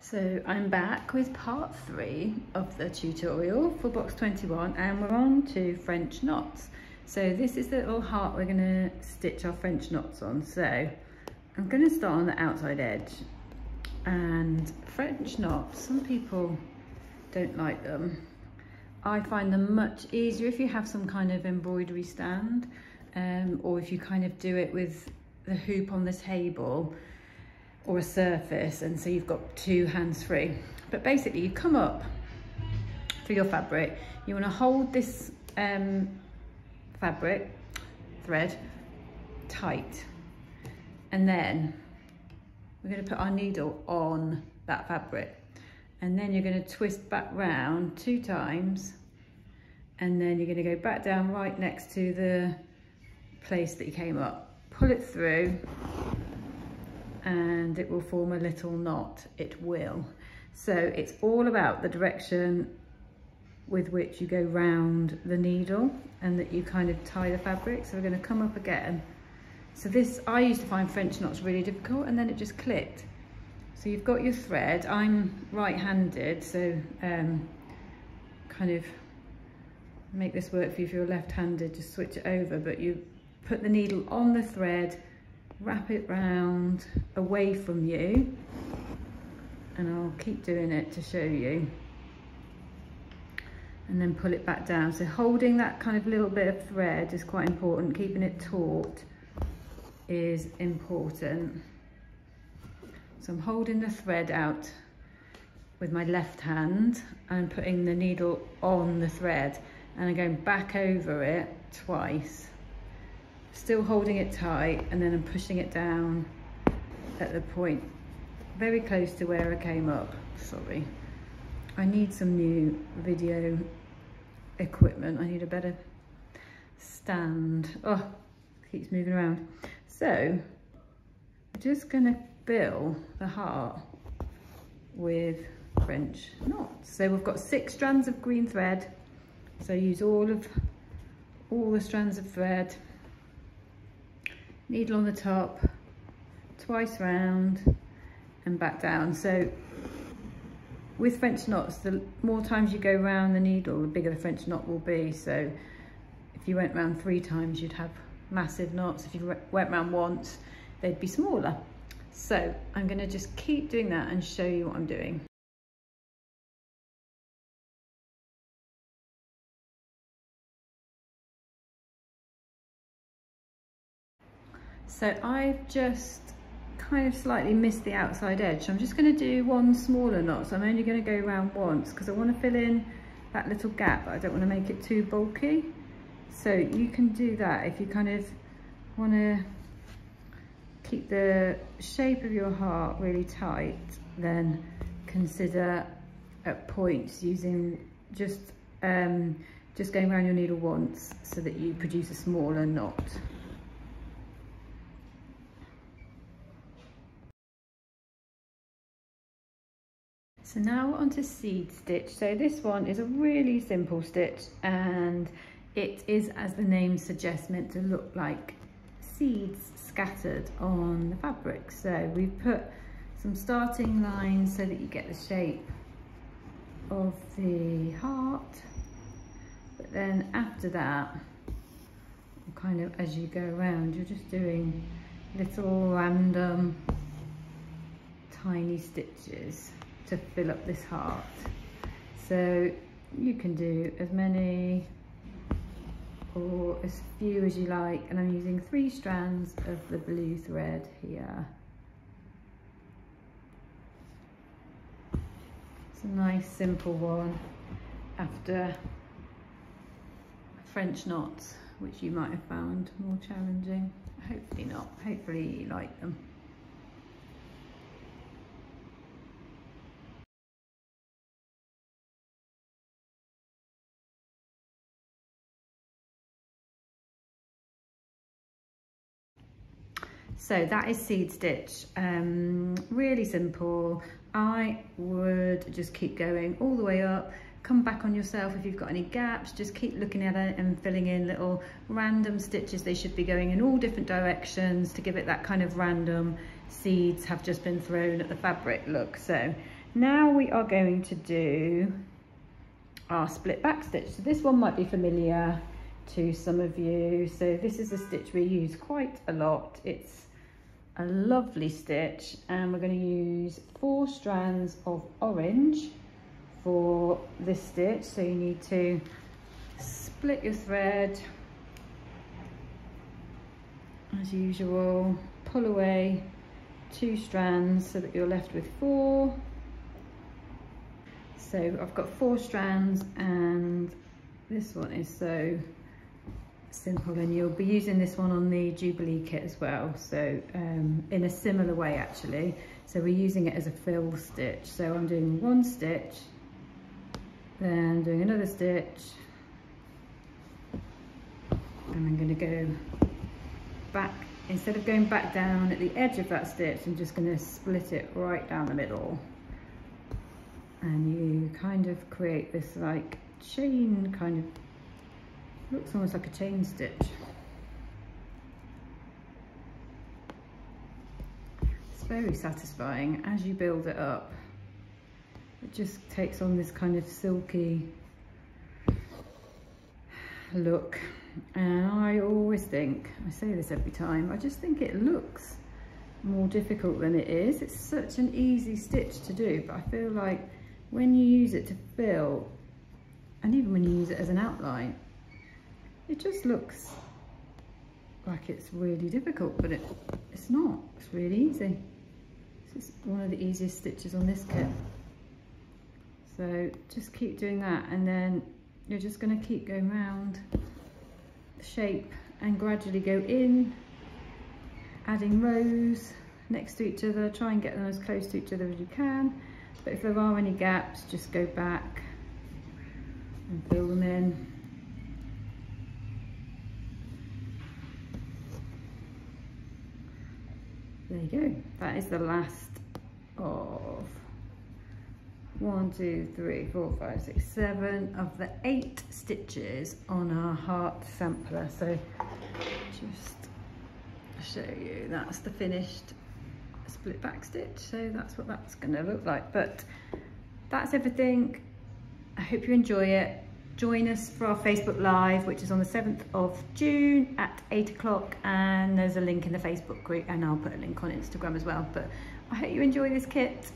So I'm back with part 3 of the tutorial for box 21 and we're on to French knots. So this is the little heart we're going to stitch our French knots on. So I'm going to start on the outside edge, and French knots, some people don't like them. I find them much easier if you have some kind of embroidery stand, or if you kind of do it with the hoop on the table or a surface, and so you've got two hands free. But basically you come up for your fabric, you want to hold this fabric thread tight, and then we're going to put our needle on that fabric, and then you're going to twist back round 2 times, and then you're going to go back down right next to the place that you came up, pull it through, and it will form a little knot. It will. So it's all about the direction with which you go round the needle and that you kind of tie the fabric. So we're going to come up again. So this, I used to find French knots really difficult, and then it just clicked. So you've got your thread. I'm right-handed, so kind of make this work for you if you're left-handed, just switch it over, but you put the needle on the thread, wrap it round away from you, and I'll keep doing it to show you, and then pull it back down. So holding that kind of little bit of thread is quite important. Keeping it taut is important. So I'm holding the thread out with my left hand and putting the needle on the thread, and I'm going back over it twice, still holding it tight, and then I'm pushing it down at the point very close to where I came up. Sorry, I need some new video equipment. I need a better stand. Oh, it keeps moving around. So I'm just gonna fill the heart with French knots. So we've got 6 strands of green thread, so use all the strands of thread, needle on the top, twice round and back down. So with French knots, the more times you go round the needle, the bigger the French knot will be. So if you went round 3 times, you'd have massive knots. If you went round once, they'd be smaller. So I'm going to just keep doing that and show you what I'm doing. So I've just kind of slightly missed the outside edge. So I'm just going to do 1 smaller knot. So I'm only going to go around once because I want to fill in that little gap, but I don't want to make it too bulky. So you can do that if you kind of want to keep the shape of your heart really tight, then consider at points using just going around your needle once so that you produce a smaller knot. So now onto seed stitch. So this one is a really simple stitch, and it is, as the name suggests, meant to look like seeds scattered on the fabric. So we've put some starting lines so that you get the shape of the heart, but then after that, kind of as you go around, you're just doing little random tiny stitches to fill up this heart. So you can do as many or as few as you like, and I'm using 3 strands of the blue thread here. It's a nice simple one after French knots, which you might have found more challenging. Hopefully not, hopefully you like them. So that is seed stitch, really simple. I would just keep going all the way up, come back on yourself if you've got any gaps, just keep looking at it and filling in little random stitches. They should be going in all different directions to give it that kind of random seeds have just been thrown at the fabric look. So Now we are going to do our split back stitch. So this one might be familiar to some of you. So this is a stitch we use quite a lot. It's a lovely stitch, and we're going to use 4 strands of orange for this stitch. So you need to split your thread as usual, pull away 2 strands so that you're left with 4. So I've got 4 strands, and this one is so simple, and you'll be using this one on the Jubilee kit as well, so in a similar way actually. So we're using it as a fill stitch. So I'm doing 1 stitch, then doing another stitch, and I'm going to go back. Instead of going back down at the edge of that stitch, I'm just going to split it right down the middle, and you kind of create this like chain, kind of looks almost like a chain stitch. It's very satisfying as you build it up. It just takes on this kind of silky look. And I always think, I say this every time, I just think it looks more difficult than it is. It's such an easy stitch to do, but I feel like when you use it to fill, and even when you use it as an outline, it just looks like it's really difficult, but it's not. It's really easy. This is one of the easiest stitches on this kit. So just keep doing that, and then you're just going to keep going round the shape and gradually go in, adding rows next to each other. Try and get them as close to each other as you can, but if there are any gaps, just go back and fill them in. There you go. That is the last of 1, 2, 3, 4, 5, 6, 7 of the 8 stitches on our heart sampler. So just show you, that's the finished split back stitch. So that's what that's going to look like. But that's everything. I hope you enjoy it. Join us for our Facebook Live, which is on the 7th of June at 8 o'clock, and there's a link in the Facebook group, and I'll put a link on Instagram as well. But I hope you enjoy this kit.